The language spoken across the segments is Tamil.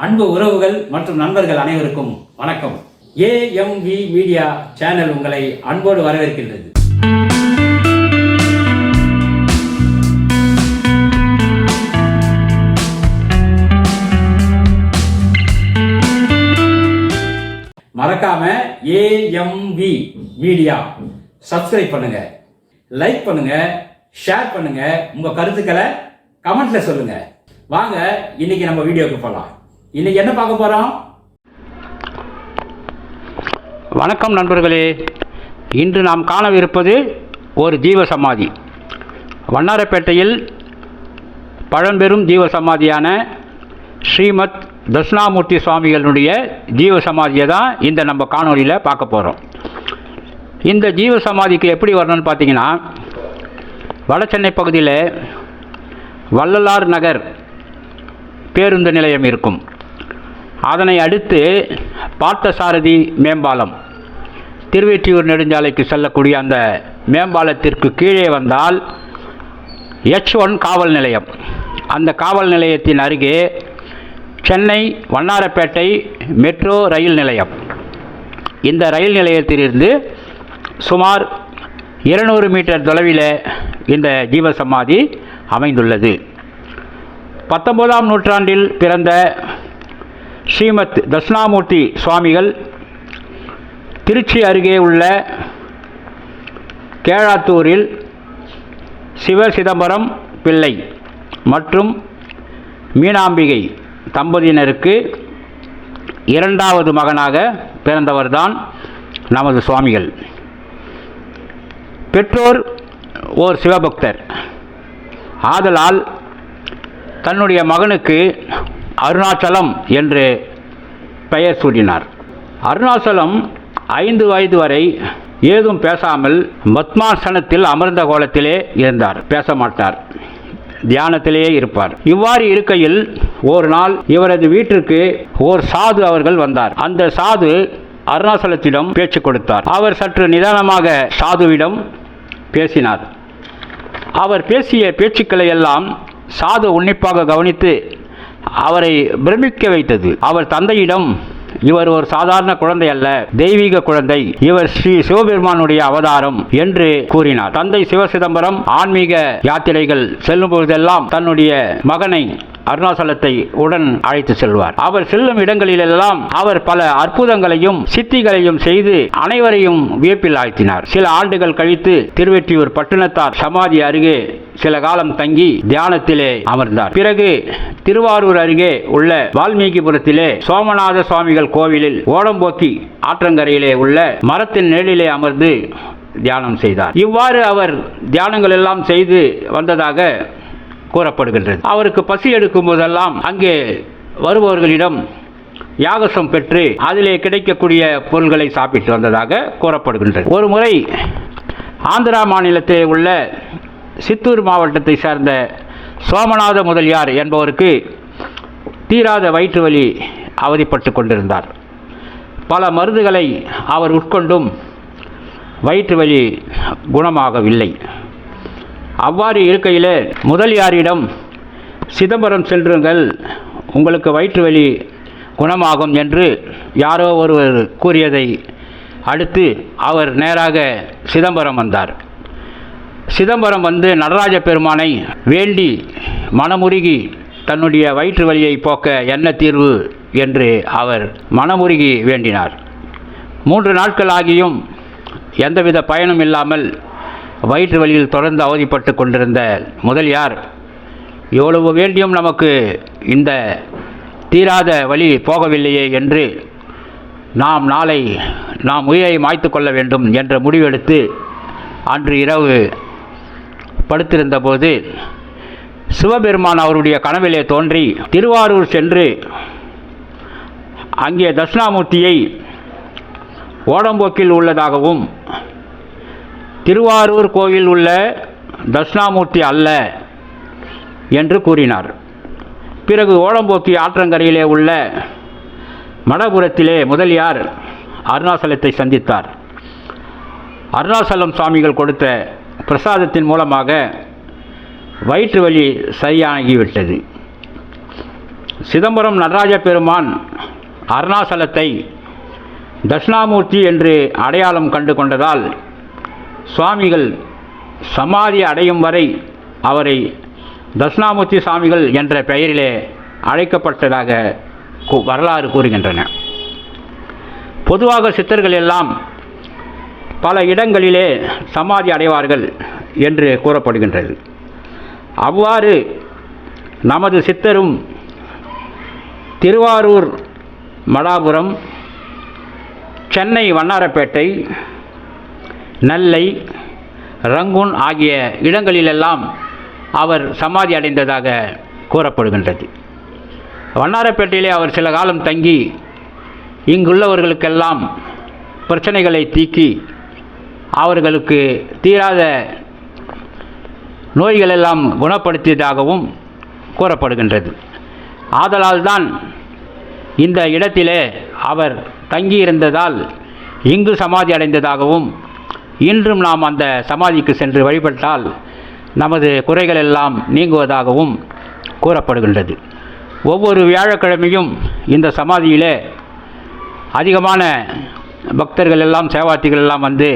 அன்பு உறவுகள் மற்றும் நண்பர்கள் அனைவருக்கும் வணக்கம். AMV மீடியா சேனல் உங்களை அன்போடு வரவேற்கின்றது. மறக்காம AMV மீடியா சப்ஸ்கிரைப் பண்ணுங்க, லைக் பண்ணுங்க, ஷேர் பண்ணுங்க, உங்க கருத்துக்களை கமெண்ட்ல சொல்லுங்க. வாங்க இன்னைக்கு நம்ம வீடியோக்கு போகலாம். இன்னைக்கு என்ன பார்க்க போறோம்? வணக்கம் நண்பர்களே. இன்று நாம் காணவிருப்பது ஒரு ஜீவ சமாதி. வண்ணாரப்பேட்டையில் பழம்பெரும் ஜீவ சமாதியான ஸ்ரீமத் தட்சிணாமூர்த்தி சுவாமிகளுடைய ஜீவ சமாதியை தான் இந்த நம்ம காணொலியில் பார்க்க போகிறோம். இந்த ஜீவ சமாதிக்கு எப்படி வரணும்னு பார்த்தீங்கன்னா, வடசென்னை பகுதியில் வள்ளலார் நகர் பேருந்து நிலையம் இருக்கும். அதனை அடுத்து பார்த்தசாரதி மேம்பாலம், திருவெற்றியூர் நெடுஞ்சாலைக்கு செல்லக்கூடிய அந்த மேம்பாலத்திற்கு கீழே வந்தால் H1 காவல் நிலையம். அந்த காவல் நிலையத்தின் அருகே சென்னை வண்ணாரப்பேட்டை மெட்ரோ ரயில் நிலையம். இந்த ரயில் நிலையத்திலிருந்து சுமார் 200 மீட்டர் தொலைவில் இந்த ஜீவசமாதி அமைந்துள்ளது. 19ஆம் நூற்றாண்டில் பிறந்த ஸ்ரீமத் தட்சிணாமூர்த்தி சுவாமிகள் திருச்சி அருகே உள்ள கேழாத்தூரில் சிவசிதம்பரம் பிள்ளை மற்றும் மீனாம்பிகை தம்பதியினருக்கு இரண்டாவது மகனாக பிறந்தவர்தான் நமது சுவாமிகள். பெற்றோர் ஓர் சிவபக்தர் ஆதலால் தன்னுடைய மகனுக்கு அருணாச்சலம் என்று பெயர் சூட்டினார். அருணாச்சலம் 5 வயது வரை ஏதும் பேசாமல் பத்மாசனத்தில் அமர்ந்த கோலத்திலே இருந்தார். பேச மாட்டார், தியானத்திலேயே இருப்பார். இவ்வாறு இருக்கையில் ஒரு நாள் இவரது வீட்டிற்கு ஓர் சாது அவர்கள் வந்தார். அந்த சாது அருணாச்சலத்திடம் பேச்சு கொடுத்தார். அவர் சற்று நிதானமாக சாதுவிடம் பேசினார். அவர் பேசிய பேச்சுக்களை எல்லாம் சாது உன்னிப்பாக கவனித்து அவரை பிரமிக்க வைத்தது. அவர் தந்தையிடம், இவர் ஒரு சாதாரண குழந்தை அல்ல, தெய்வீக குழந்தை, இவர் ஸ்ரீ சிவபெருமானுடைய அவதாரம் என்று கூறினார். தந்தை சிவசிதம்பரம் ஆன்மீக யாத்திரைகள் செல்லும் பொழுதெல்லாம் தன்னுடைய மகனை அருணாச்சலத்தை உடன் அழைத்து செல்வார். அவர் செல்லும் இடங்களிலெல்லாம் அவர் பல அற்புதங்களையும் சித்திகளையும் செய்து அனைவரையும் வியப்பில் ஆழ்த்தினார். சில ஆண்டுகள் கழித்து திருவெற்றியூர் பட்டினத்தார் சமாதி அருகே சில காலம் தங்கி தியானத்திலே அமர்ந்தார். பிறகு திருவாரூர் அருகே உள்ள வால்மீகிபுரத்திலே சோமநாத சுவாமிகள் கோவிலில் ஓடம்போக்கி ஆற்றங்கரையிலே உள்ள மரத்தின் நிழலிலே அமர்ந்து தியானம் செய்தார். இவ்வாறு அவர் தியானங்கள் எல்லாம் செய்து வந்ததாக கூறப்படுகின்றது. அவருக்கு பசி எடுக்கும் போதெல்லாம் அங்கே வருபவர்களிடம் யாகசம் பெற்று அதிலே கிடைக்கக்கூடிய பொருள்களை சாப்பிட்டு வந்ததாக கூறப்படுகின்றது. ஒரு முறை ஆந்திரா மாநிலத்தில் உள்ள சித்தூர் மாவட்டத்தை சேர்ந்த சோமநாத முதலியார் என்பவருக்கு தீராத வயிற்று வலி அவதிப்பட்டு கொண்டிருந்தார். பல மருந்துகளை அவர் உட்கொண்டும் வயிற்று வலி குணமாகவில்லை. அவ்வாறு இருக்கையில் முதலியாரிடம், சிதம்பரம் சென்றுங்கள், உங்களுக்கு வயிற்று வலி குணமாகும் என்று யாரோ ஒருவர் கூறியதை அடுத்து அவர் நேராக சிதம்பரம் வந்தார். சிதம்பரம் வந்து நடராஜ பெருமானை வேண்டி மனமுருகி தன்னுடைய வயிற்று வலியை போக்க என்ன தீர்வு என்று அவர் மனமுருகி வேண்டினார். 3 நாட்கள் ஆகியும் எந்தவித பயனும் இல்லாமல் வயிற்று வலியில் தொடர்ந்து அவதிப்பட்டு கொண்டிருந்த முதலியார், எவ்வளவு வேண்டியும் நமக்கு இந்த தீராத வலி போகவில்லையே என்று நாளை நாம் உயிரை மாய்த்து கொள்ள வேண்டும் என்ற முடிவெடுத்து அன்று இரவு படுத்திருந்த போது சிவபெருமான் அவருடைய கனவிலே தோன்றி திருவாரூர் சென்று அங்கே தட்சிணாமூர்த்தியை ஓடம்போக்கில் உள்ளதாகவும், திருவாரூர் கோவில் உள்ள தட்சிணாமூர்த்தி அல்ல என்று கூறினார். பிறகு ஓடம்போக்கி ஆற்றங்கரையிலே உள்ள மடபுரத்திலே முதலியார் அருணாச்சலத்தை சந்தித்தார். அருணாச்சலம் சுவாமிகள் கொடுத்த பிரசாதத்தின் மூலமாக வயிற்று வலி சரியாகிவிட்டது. சிதம்பரம் நடராஜ பெருமான் அருணாசலத்தை தட்சிணாமூர்த்தி என்று அடையாளம் கண்டு கொண்டதால் சுவாமிகள் சமாதி அடையும் வரை அவரை தட்சிணாமூர்த்தி சுவாமிகள் என்ற பெயரிலே அழைக்கப்பட்டதாக வரலாறு கூறுகின்றன. பொதுவாக சித்தர்கள் எல்லாம் பல இடங்களிலே சமாதி அடைவார்கள் என்று கூறப்படுகின்றது. அவ்வாறு நமது சித்தரும் திருவாரூர் மடாபுரம், சென்னை வண்ணாரப்பேட்டை, நெல்லை, ரங்கூன் ஆகிய இடங்களிலெல்லாம் அவர் சமாதி அடைந்ததாக கூறப்படுகின்றது. வண்ணாரப்பேட்டையிலே அவர் சில காலம் தங்கி இங்குள்ளவர்களுக்கெல்லாம் பிரச்சனைகளை தீக்கி அவர்களுக்கு தீராத நோய்களெல்லாம் குணப்படுத்தியதாகவும் கூறப்படுகின்றது. ஆதலால் தான் இந்த இடத்திலே அவர் தங்கியிருந்ததால் இங்கு சமாதி அடைந்ததாகவும், இன்றும் நாம் அந்த சமாதிக்கு சென்று வழிபட்டால் நமது குறைகள் எல்லாம் நீங்குவதாகவும் கூறப்படுகின்றது. ஒவ்வொரு வியாழக்கிழமையும் இந்த சமாதியிலே அதிகமான பக்தர்கள் எல்லாம், சேவார்த்திகள் எல்லாம் வந்து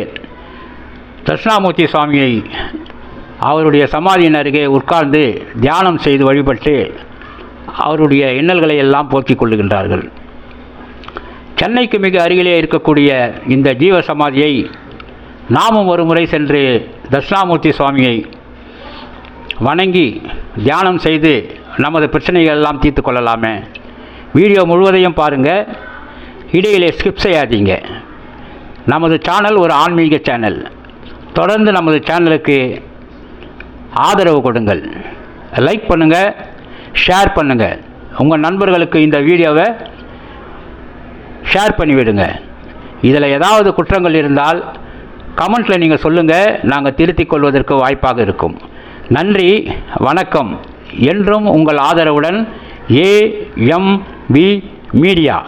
தட்சிணாமூர்த்தி சுவாமியை அவருடைய சமாதியின் அருகே உட்கார்ந்து தியானம் செய்து வழிபட்டு அவருடைய இன்னல்களை எல்லாம் போக்கிக் கொள்ளுகின்றார்கள். சென்னைக்கு மிக அருகிலே இருக்கக்கூடிய இந்த ஜீவ சமாதியை நாமும் ஒரு முறை சென்று தட்சிணாமூர்த்தி சுவாமியை வணங்கி தியானம் செய்து நமது பிரச்சனைகள் எல்லாம் தீர்த்து கொள்ளலாமே. வீடியோ முழுவதையும் பாருங்கள், இடையிலே ஸ்கிப் செய்யாதீங்க. நமது சேனல் ஒரு ஆன்மீக சேனல். தொடர்ந்து நமது சேனலுக்கு ஆதரவு கொடுங்கள். லைக் பண்ணுங்கள், ஷேர் பண்ணுங்கள். உங்கள் நண்பர்களுக்கு இந்த வீடியோவை ஷேர் பண்ணிவிடுங்க. இதில் ஏதாவது குற்றங்கள் இருந்தால் கமெண்ட்டில் நீங்கள் சொல்லுங்கள், நாங்கள் திருத்திக் கொள்வதற்கு வாய்ப்பாக இருக்கும். நன்றி, வணக்கம். என்றும் உங்கள் ஆதரவுடன் AMV மீடியா.